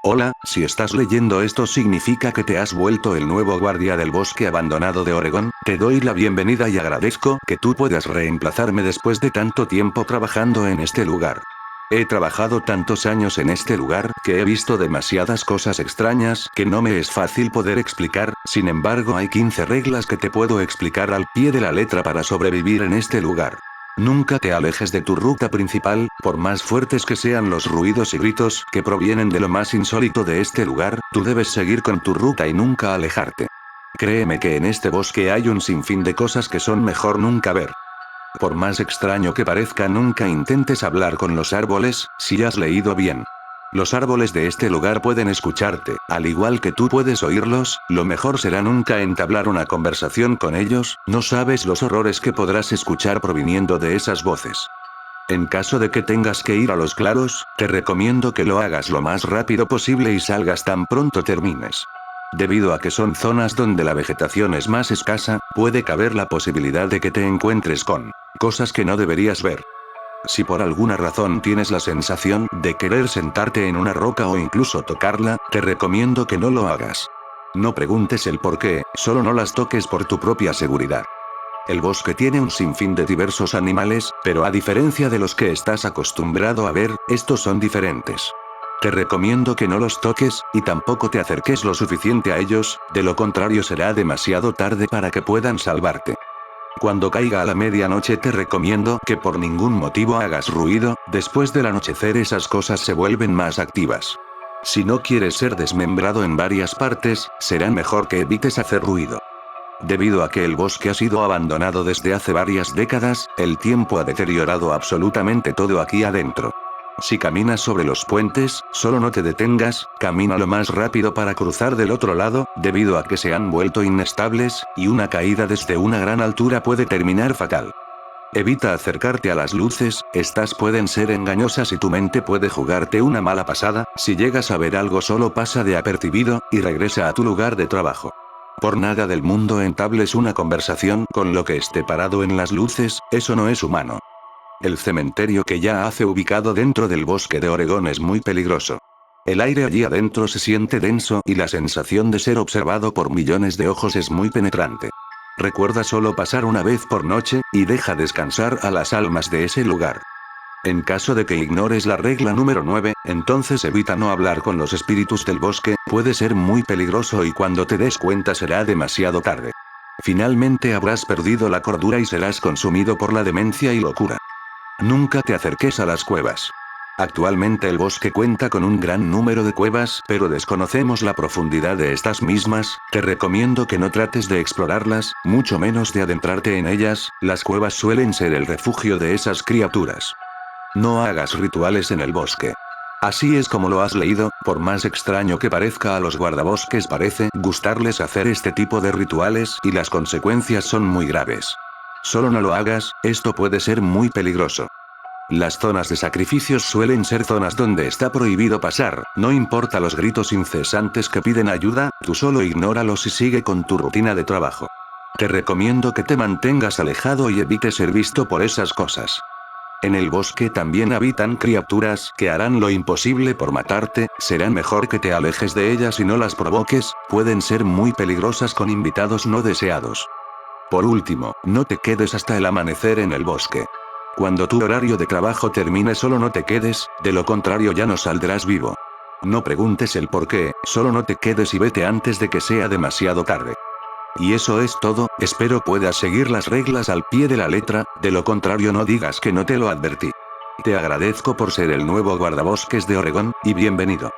Hola, si estás leyendo esto significa que te has vuelto el nuevo guardia del bosque abandonado de Oregón. Te doy la bienvenida y agradezco que tú puedas reemplazarme después de tanto tiempo trabajando en este lugar. He trabajado tantos años en este lugar que he visto demasiadas cosas extrañas que no me es fácil poder explicar. Sin embargo, hay 15 reglas que te puedo explicar al pie de la letra para sobrevivir en este lugar. Nunca te alejes de tu ruta principal, por más fuertes que sean los ruidos y gritos que provienen de lo más insólito de este lugar, tú debes seguir con tu ruta y nunca alejarte. Créeme que en este bosque hay un sinfín de cosas que son mejor nunca ver. Por más extraño que parezca, nunca intentes hablar con los árboles, si has leído bien. Los árboles de este lugar pueden escucharte, al igual que tú puedes oírlos. Lo mejor será nunca entablar una conversación con ellos, no sabes los horrores que podrás escuchar proviniendo de esas voces. En caso de que tengas que ir a los claros, te recomiendo que lo hagas lo más rápido posible y salgas tan pronto termines. Debido a que son zonas donde la vegetación es más escasa, puede caber la posibilidad de que te encuentres con cosas que no deberías ver. Si por alguna razón tienes la sensación de querer sentarte en una roca o incluso tocarla, te recomiendo que no lo hagas. No preguntes el por qué, solo no las toques por tu propia seguridad. El bosque tiene un sinfín de diversos animales, pero a diferencia de los que estás acostumbrado a ver, estos son diferentes. Te recomiendo que no los toques, y tampoco te acerques lo suficiente a ellos, de lo contrario será demasiado tarde para que puedan salvarte. Cuando caiga a la medianoche te recomiendo que por ningún motivo hagas ruido. Después del anochecer esas cosas se vuelven más activas. Si no quieres ser desmembrado en varias partes, será mejor que evites hacer ruido. Debido a que el bosque ha sido abandonado desde hace varias décadas, el tiempo ha deteriorado absolutamente todo aquí adentro. Si caminas sobre los puentes, solo no te detengas, camina lo más rápido para cruzar del otro lado, debido a que se han vuelto inestables, y una caída desde una gran altura puede terminar fatal. Evita acercarte a las luces, estas pueden ser engañosas y tu mente puede jugarte una mala pasada. Si llegas a ver algo solo pasa de apercibido, y regresa a tu lugar de trabajo. Por nada del mundo entables una conversación con lo que esté parado en las luces, eso no es humano. El cementerio que ya hace ubicado dentro del bosque de Oregón es muy peligroso. El aire allí adentro se siente denso y la sensación de ser observado por millones de ojos es muy penetrante. Recuerda solo pasar una vez por noche, y deja descansar a las almas de ese lugar. En caso de que ignores la regla número 9, entonces evita no hablar con los espíritus del bosque, puede ser muy peligroso y cuando te des cuenta será demasiado tarde. Finalmente habrás perdido la cordura y serás consumido por la demencia y locura. Nunca te acerques a las cuevas. Actualmente el bosque cuenta con un gran número de cuevas, pero desconocemos la profundidad de estas mismas. Te recomiendo que no trates de explorarlas, mucho menos de adentrarte en ellas. Las cuevas suelen ser el refugio de esas criaturas. No hagas rituales en el bosque. Así es como lo has leído. Por más extraño que parezca, a los guardabosques parece gustarles hacer este tipo de rituales y las consecuencias son muy graves. Solo no lo hagas, esto puede ser muy peligroso. Las zonas de sacrificios suelen ser zonas donde está prohibido pasar, no importa los gritos incesantes que piden ayuda, tú solo ignóralos y sigue con tu rutina de trabajo. Te recomiendo que te mantengas alejado y evites ser visto por esas cosas. En el bosque también habitan criaturas que harán lo imposible por matarte. Será mejor que te alejes de ellas y no las provoques, pueden ser muy peligrosas con invitados no deseados. Por último, no te quedes hasta el amanecer en el bosque. Cuando tu horario de trabajo termine solo no te quedes, de lo contrario ya no saldrás vivo. No preguntes el por qué, solo no te quedes y vete antes de que sea demasiado tarde. Y eso es todo, espero puedas seguir las reglas al pie de la letra, de lo contrario no digas que no te lo advertí. Te agradezco por ser el nuevo guardabosques de Oregón, y bienvenido.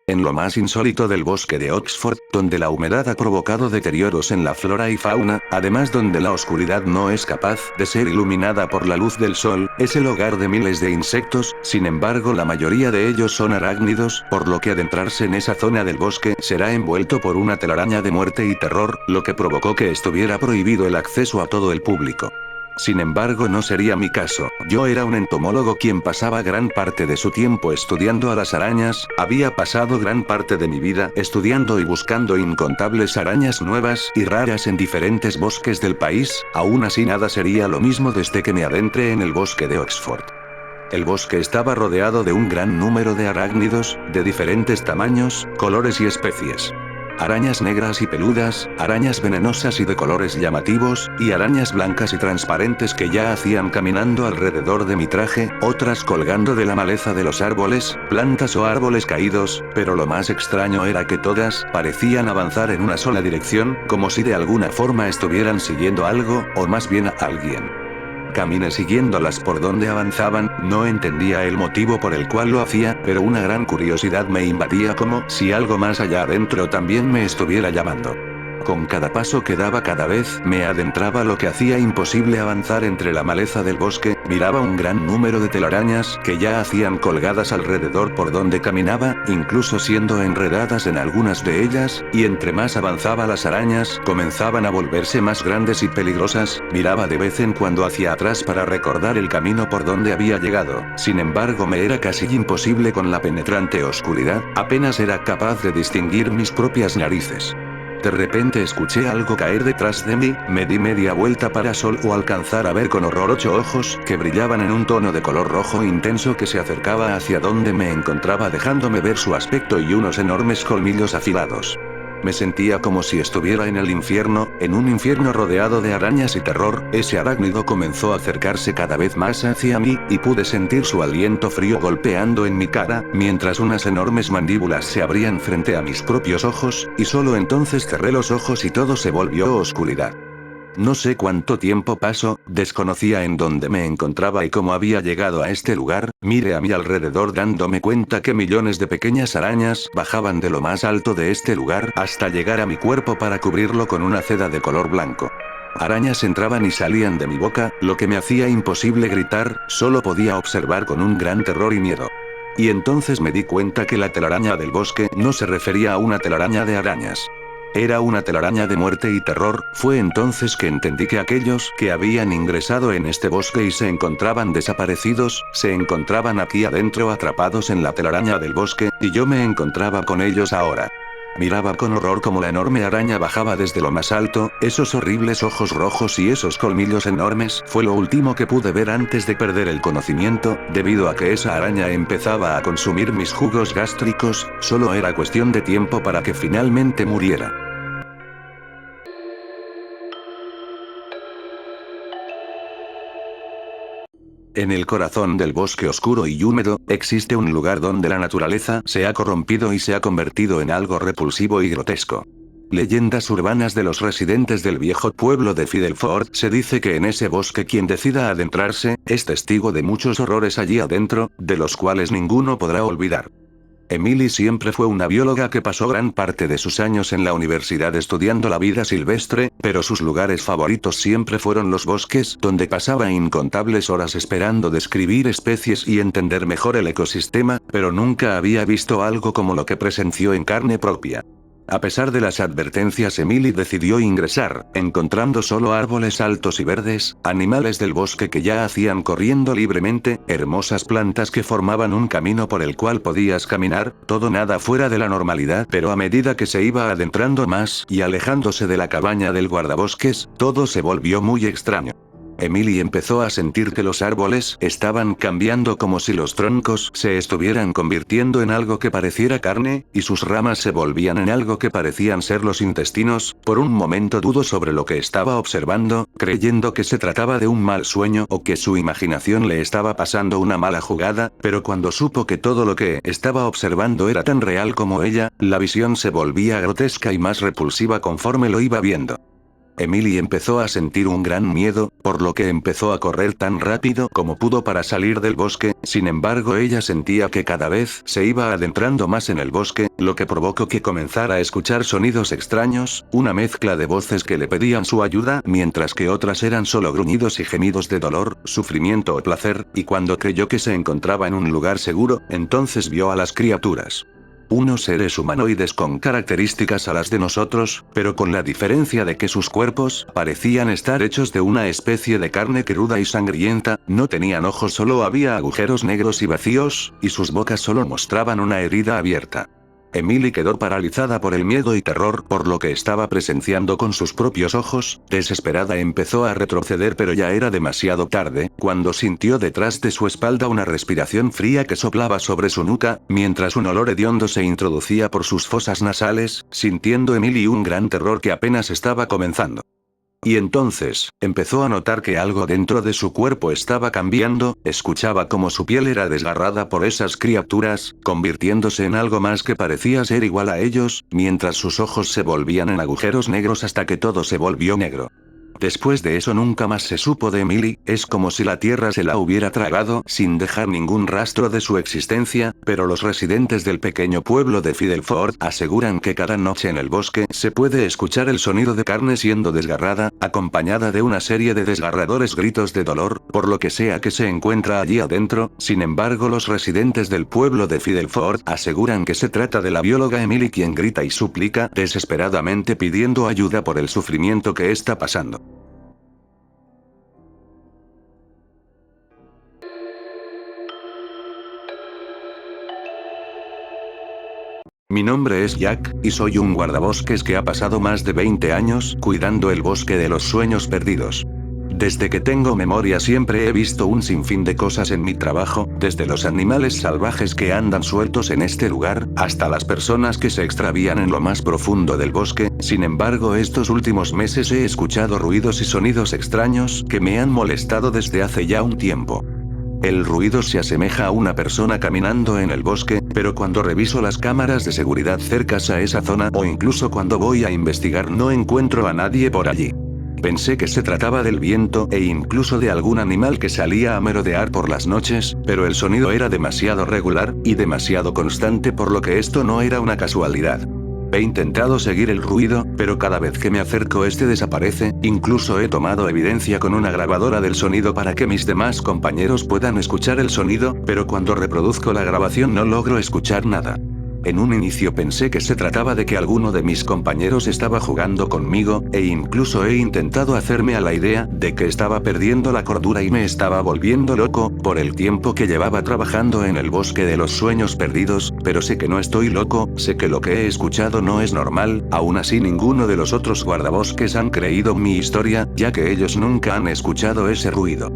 En lo más insólito del bosque de Oxford, donde la humedad ha provocado deterioros en la flora y fauna, además donde la oscuridad no es capaz de ser iluminada por la luz del sol, es el hogar de miles de insectos. Sin embargo la mayoría de ellos son arácnidos, por lo que adentrarse en esa zona del bosque será envuelto por una telaraña de muerte y terror, lo que provocó que estuviera prohibido el acceso a todo el público. Sin embargo, no sería mi caso. Yo era un entomólogo quien pasaba gran parte de su tiempo estudiando a las arañas, había pasado gran parte de mi vida estudiando y buscando incontables arañas nuevas y raras en diferentes bosques del país, aún así nada sería lo mismo desde que me adentré en el bosque de Oxford. El bosque estaba rodeado de un gran número de arácnidos, de diferentes tamaños, colores y especies. Arañas negras y peludas, arañas venenosas y de colores llamativos, y arañas blancas y transparentes que ya hacían caminando alrededor de mi traje, otras colgando de la maleza de los árboles, plantas o árboles caídos, pero lo más extraño era que todas parecían avanzar en una sola dirección, como si de alguna forma estuvieran siguiendo algo, o más bien a alguien. Caminé siguiéndolas por donde avanzaban, no entendía el motivo por el cual lo hacía, pero una gran curiosidad me invadía como si algo más allá adentro también me estuviera llamando. Con cada paso que daba cada vez me adentraba lo que hacía imposible avanzar entre la maleza del bosque, miraba un gran número de telarañas que ya hacían colgadas alrededor por donde caminaba, incluso siendo enredadas en algunas de ellas, y entre más avanzaba las arañas comenzaban a volverse más grandes y peligrosas, miraba de vez en cuando hacia atrás para recordar el camino por donde había llegado, sin embargo me era casi imposible con la penetrante oscuridad, apenas era capaz de distinguir mis propias narices. De repente escuché algo caer detrás de mí, me di media vuelta para solo alcanzar a ver con horror 8 ojos que brillaban en un tono de color rojo intenso que se acercaba hacia donde me encontraba dejándome ver su aspecto y unos enormes colmillos afilados. Me sentía como si estuviera en el infierno, en un infierno rodeado de arañas y terror, ese arácnido comenzó a acercarse cada vez más hacia mí, y pude sentir su aliento frío golpeando en mi cara, mientras unas enormes mandíbulas se abrían frente a mis propios ojos, y solo entonces cerré los ojos y todo se volvió oscuridad. No sé cuánto tiempo pasó, desconocía en dónde me encontraba y cómo había llegado a este lugar, miré a mi alrededor dándome cuenta que millones de pequeñas arañas bajaban de lo más alto de este lugar hasta llegar a mi cuerpo para cubrirlo con una seda de color blanco. Arañas entraban y salían de mi boca, lo que me hacía imposible gritar, solo podía observar con un gran terror y miedo. Y entonces me di cuenta que la telaraña del bosque no se refería a una telaraña de arañas. Era una telaraña de muerte y terror, fue entonces que entendí que aquellos que habían ingresado en este bosque y se encontraban desaparecidos, se encontraban aquí adentro atrapados en la telaraña del bosque, y yo me encontraba con ellos ahora. Miraba con horror como la enorme araña bajaba desde lo más alto, esos horribles ojos rojos y esos colmillos enormes fue lo último que pude ver antes de perder el conocimiento, debido a que esa araña empezaba a consumir mis jugos gástricos, solo era cuestión de tiempo para que finalmente muriera. En el corazón del bosque oscuro y húmedo, existe un lugar donde la naturaleza se ha corrompido y se ha convertido en algo repulsivo y grotesco. Leyendas urbanas de los residentes del viejo pueblo de Fidelford se dice que en ese bosque quien decida adentrarse, es testigo de muchos horrores allí adentro, de los cuales ninguno podrá olvidar. Emily siempre fue una bióloga que pasó gran parte de sus años en la universidad estudiando la vida silvestre, pero sus lugares favoritos siempre fueron los bosques, donde pasaba incontables horas esperando describir especies y entender mejor el ecosistema, pero nunca había visto algo como lo que presenció en carne propia. A pesar de las advertencias, Emily decidió ingresar, encontrando solo árboles altos y verdes, animales del bosque que ya hacían corriendo libremente, hermosas plantas que formaban un camino por el cual podías caminar, todo nada fuera de la normalidad, pero a medida que se iba adentrando más y alejándose de la cabaña del guardabosques, todo se volvió muy extraño. Emily empezó a sentir que los árboles estaban cambiando como si los troncos se estuvieran convirtiendo en algo que pareciera carne, y sus ramas se volvían en algo que parecían ser los intestinos. Por un momento dudó sobre lo que estaba observando, creyendo que se trataba de un mal sueño o que su imaginación le estaba pasando una mala jugada, pero cuando supo que todo lo que estaba observando era tan real como ella, la visión se volvía grotesca y más repulsiva conforme lo iba viendo. Emily empezó a sentir un gran miedo, por lo que empezó a correr tan rápido como pudo para salir del bosque, sin embargo ella sentía que cada vez se iba adentrando más en el bosque, lo que provocó que comenzara a escuchar sonidos extraños, una mezcla de voces que le pedían su ayuda, mientras que otras eran solo gruñidos y gemidos de dolor, sufrimiento o placer, y cuando creyó que se encontraba en un lugar seguro, entonces vio a las criaturas. Unos seres humanoides con características a las de nosotros, pero con la diferencia de que sus cuerpos parecían estar hechos de una especie de carne cruda y sangrienta, no tenían ojos, solo había agujeros negros y vacíos, y sus bocas solo mostraban una herida abierta. Emily quedó paralizada por el miedo y terror por lo que estaba presenciando con sus propios ojos. Desesperada empezó a retroceder, pero ya era demasiado tarde, cuando sintió detrás de su espalda una respiración fría que soplaba sobre su nuca, mientras un olor hediondo se introducía por sus fosas nasales, sintiendo Emily un gran terror que apenas estaba comenzando. Y entonces, empezó a notar que algo dentro de su cuerpo estaba cambiando, escuchaba cómo su piel era desgarrada por esas criaturas, convirtiéndose en algo más que parecía ser igual a ellos, mientras sus ojos se volvían en agujeros negros hasta que todo se volvió negro. Después de eso nunca más se supo de Emily, es como si la tierra se la hubiera tragado sin dejar ningún rastro de su existencia, pero los residentes del pequeño pueblo de Fidelford aseguran que cada noche en el bosque se puede escuchar el sonido de carne siendo desgarrada, acompañada de una serie de desgarradores gritos de dolor, por lo que sea que se encuentra allí adentro. Sin embargo, los residentes del pueblo de Fidelford aseguran que se trata de la bióloga Emily quien grita y suplica desesperadamente pidiendo ayuda por el sufrimiento que está pasando. Mi nombre es Jack, y soy un guardabosques que ha pasado más de 20 años cuidando el bosque de los sueños perdidos. Desde que tengo memoria siempre he visto un sinfín de cosas en mi trabajo, desde los animales salvajes que andan sueltos en este lugar, hasta las personas que se extravían en lo más profundo del bosque. Sin embargo, estos últimos meses he escuchado ruidos y sonidos extraños que me han molestado desde hace ya un tiempo. El ruido se asemeja a una persona caminando en el bosque, pero cuando reviso las cámaras de seguridad cercanas a esa zona o incluso cuando voy a investigar no encuentro a nadie por allí. Pensé que se trataba del viento e incluso de algún animal que salía a merodear por las noches, pero el sonido era demasiado regular y demasiado constante, por lo que esto no era una casualidad. He intentado seguir el ruido, pero cada vez que me acerco este desaparece. Incluso he tomado evidencia con una grabadora del sonido para que mis demás compañeros puedan escuchar el sonido, pero cuando reproduzco la grabación no logro escuchar nada. En un inicio pensé que se trataba de que alguno de mis compañeros estaba jugando conmigo, e incluso he intentado hacerme a la idea de que estaba perdiendo la cordura y me estaba volviendo loco por el tiempo que llevaba trabajando en el bosque de los sueños perdidos, pero sé que no estoy loco, sé que lo que he escuchado no es normal. Aún así ninguno de los otros guardabosques han creído mi historia, ya que ellos nunca han escuchado ese ruido.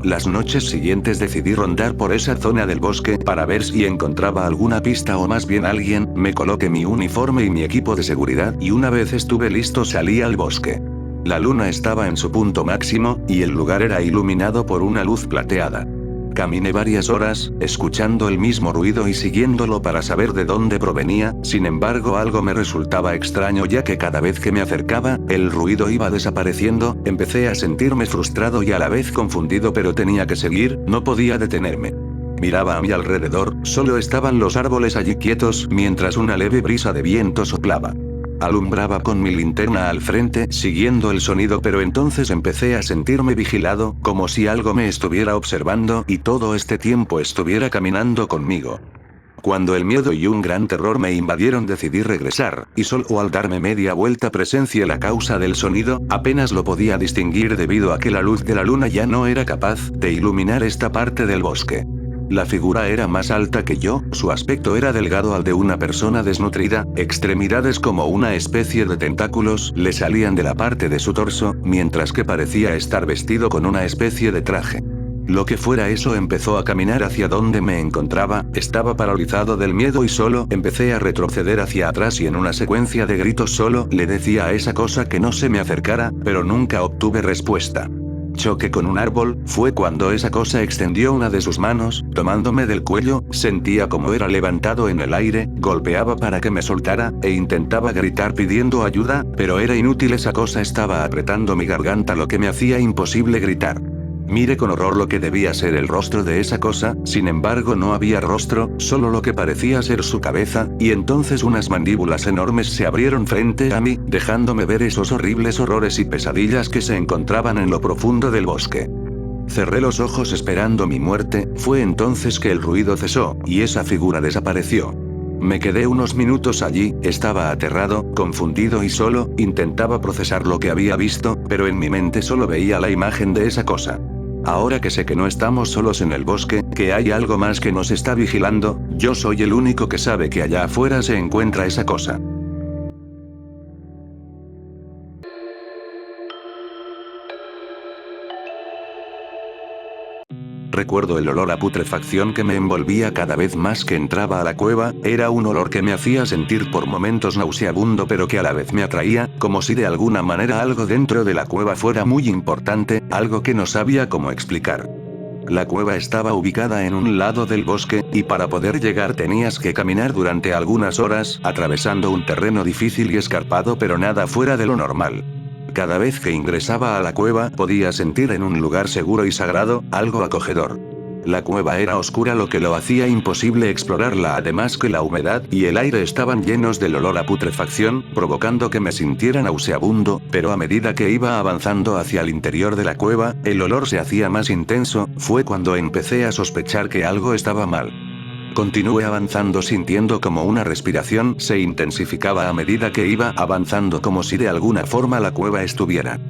Las noches siguientes decidí rondar por esa zona del bosque para ver si encontraba alguna pista o más bien alguien. Me coloqué mi uniforme y mi equipo de seguridad y una vez estuve listo salí al bosque. La luna estaba en su punto máximo, y el lugar era iluminado por una luz plateada. Caminé varias horas, escuchando el mismo ruido y siguiéndolo para saber de dónde provenía. Sin embargo, algo me resultaba extraño, ya que cada vez que me acercaba, el ruido iba desapareciendo. Empecé a sentirme frustrado y a la vez confundido, pero tenía que seguir, no podía detenerme. Miraba a mi alrededor, solo estaban los árboles allí quietos, mientras una leve brisa de viento soplaba. Alumbraba con mi linterna al frente, siguiendo el sonido, pero entonces empecé a sentirme vigilado, como si algo me estuviera observando y todo este tiempo estuviera caminando conmigo. Cuando el miedo y un gran terror me invadieron decidí regresar, y solo al darme media vuelta presencié la causa del sonido. Apenas lo podía distinguir debido a que la luz de la luna ya no era capaz de iluminar esta parte del bosque. La figura era más alta que yo, su aspecto era delgado al de una persona desnutrida, extremidades como una especie de tentáculos le salían de la parte de su torso, mientras que parecía estar vestido con una especie de traje. Lo que fuera eso empezó a caminar hacia donde me encontraba. Estaba paralizado del miedo y solo empecé a retroceder hacia atrás y en una secuencia de gritos solo le decía a esa cosa que no se me acercara, pero nunca obtuve respuesta. Choqué con un árbol, fue cuando esa cosa extendió una de sus manos, tomándome del cuello. Sentía como era levantado en el aire, golpeaba para que me soltara, e intentaba gritar pidiendo ayuda, pero era inútil, esa cosa estaba apretando mi garganta, lo que me hacía imposible gritar. Miré con horror lo que debía ser el rostro de esa cosa, sin embargo no había rostro, solo lo que parecía ser su cabeza, y entonces unas mandíbulas enormes se abrieron frente a mí, dejándome ver esos horribles horrores y pesadillas que se encontraban en lo profundo del bosque. Cerré los ojos esperando mi muerte. Fue entonces que el ruido cesó, y esa figura desapareció. Me quedé unos minutos allí, estaba aterrado, confundido y solo, intentaba procesar lo que había visto, pero en mi mente solo veía la imagen de esa cosa. Ahora que sé que no estamos solos en el bosque, que hay algo más que nos está vigilando, yo soy el único que sabe que allá afuera se encuentra esa cosa. Recuerdo el olor a putrefacción que me envolvía cada vez más que entraba a la cueva, era un olor que me hacía sentir por momentos nauseabundo pero que a la vez me atraía, como si de alguna manera algo dentro de la cueva fuera muy importante, algo que no sabía cómo explicar. La cueva estaba ubicada en un lado del bosque, y para poder llegar tenías que caminar durante algunas horas, atravesando un terreno difícil y escarpado pero nada fuera de lo normal. Cada vez que ingresaba a la cueva podía sentir en un lugar seguro y sagrado, algo acogedor. La cueva era oscura lo que lo hacía imposible explorarla, además que la humedad y el aire estaban llenos del olor a putrefacción, provocando que me sintiera nauseabundo, pero a medida que iba avanzando hacia el interior de la cueva, el olor se hacía más intenso, fue cuando empecé a sospechar que algo estaba mal. Continué avanzando sintiendo como una respiración se intensificaba a medida que iba avanzando, como si de alguna forma la cueva estuviera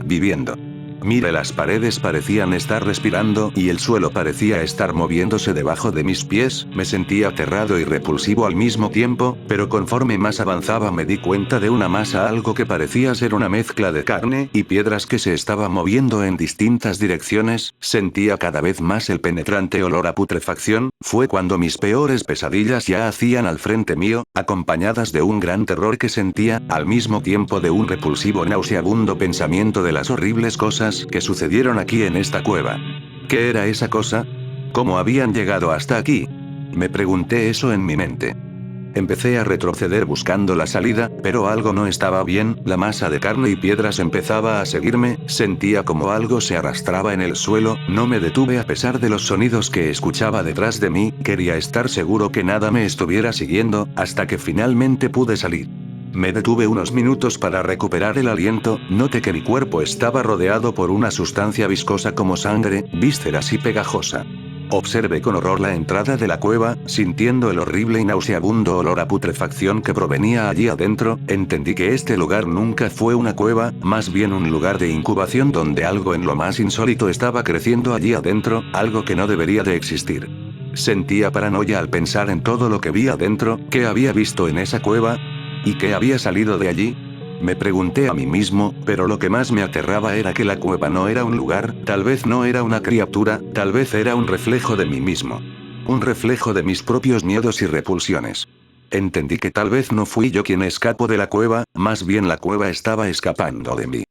viviendo. Mire, las paredes parecían estar respirando y el suelo parecía estar moviéndose debajo de mis pies, me sentía aterrado y repulsivo al mismo tiempo, pero conforme más avanzaba me di cuenta de una masa, algo que parecía ser una mezcla de carne y piedras que se estaba moviendo en distintas direcciones, sentía cada vez más el penetrante olor a putrefacción, fue cuando mis peores pesadillas ya hacían al frente mío, acompañadas de un gran terror que sentía, al mismo tiempo de un repulsivo nauseabundo pensamiento de las horribles cosas que sucedieron aquí en esta cueva. ¿Qué era esa cosa? ¿Cómo habían llegado hasta aquí? Me pregunté eso en mi mente. Empecé a retroceder buscando la salida, pero algo no estaba bien, la masa de carne y piedras empezaba a seguirme, sentía como algo se arrastraba en el suelo, no me detuve a pesar de los sonidos que escuchaba detrás de mí, quería estar seguro que nada me estuviera siguiendo, hasta que finalmente pude salir. Me detuve unos minutos para recuperar el aliento, noté que mi cuerpo estaba rodeado por una sustancia viscosa como sangre, vísceras y pegajosa. Observé con horror la entrada de la cueva, sintiendo el horrible y nauseabundo olor a putrefacción que provenía allí adentro, entendí que este lugar nunca fue una cueva, más bien un lugar de incubación donde algo en lo más insólito estaba creciendo allí adentro, algo que no debería de existir. Sentía paranoia al pensar en todo lo que vi adentro, qué había visto en esa cueva, ¿y qué había salido de allí? Me pregunté a mí mismo, pero lo que más me aterraba era que la cueva no era un lugar, tal vez no era una criatura, tal vez era un reflejo de mí mismo. Un reflejo de mis propios miedos y repulsiones. Entendí que tal vez no fui yo quien escapó de la cueva, más bien la cueva estaba escapando de mí.